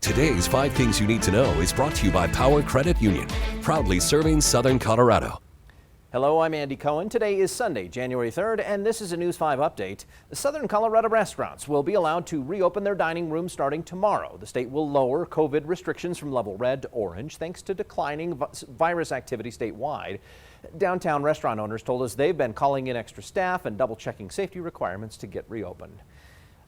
Today's 5 Things You Need to Know is brought to you by Power Credit Union, proudly serving Southern Colorado. Hello, I'm Andy Cohen. Today is Sunday, January 3rd, and this is a News 5 update. The Southern Colorado restaurants will be allowed to reopen their dining rooms starting tomorrow. The state will lower COVID restrictions from level red to orange thanks to declining virus activity statewide. Downtown restaurant owners told us they've been calling in extra staff and double-checking safety requirements to get reopened.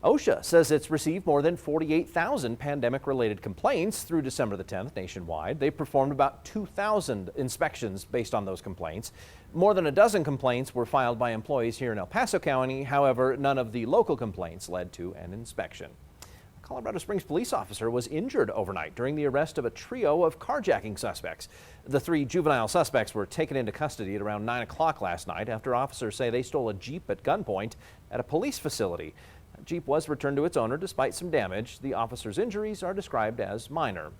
OSHA says it's received more than 48,000 pandemic-related complaints through December the 10th nationwide. They've performed about 2,000 inspections based on those complaints. More than a dozen complaints were filed by employees here in El Paso County. However, none of the local complaints led to an inspection. A Colorado Springs police officer was injured overnight during the arrest of a trio of carjacking suspects. The 3 juvenile suspects were taken into custody at around 9 o'clock last night after officers say they stole a Jeep at gunpoint at a police facility. Jeep was returned to its owner despite some damage. The officer's injuries are described as minor.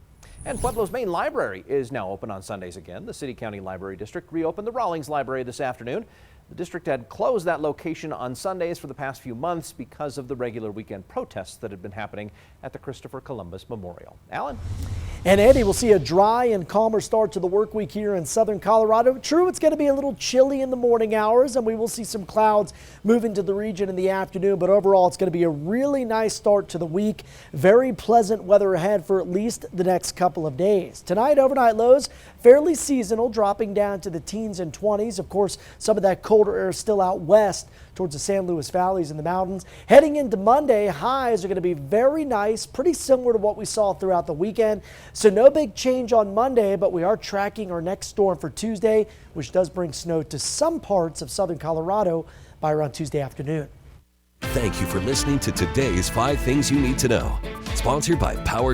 And Pueblo's main library is now open on Sundays again. The City County Library District reopened the Rawlings Library this afternoon. The district had closed that location on Sundays for the past few months because of the regular weekend protests that had been happening at the Christopher Columbus Memorial. Alan? And Andy, we'll see a dry and calmer start to the work week here in Southern Colorado. True, it's going to be a little chilly in the morning hours, and we will see some clouds move into the region in the afternoon. But overall, it's going to be a really nice start to the week. Very pleasant weather ahead for at least the next couple of days. Tonight, overnight lows fairly seasonal, dropping down to the teens and 20s. Of course, some of that colder air is still out west towards the San Luis valleys and the mountains. Heading into Monday, highs are going to be very nice, pretty similar to what we saw throughout the weekend. So no big change on Monday, but we are tracking our next storm for Tuesday, which does bring snow to some parts of southern Colorado by around Tuesday afternoon. Thank you for listening to today's 5 Things You Need to Know, sponsored by Power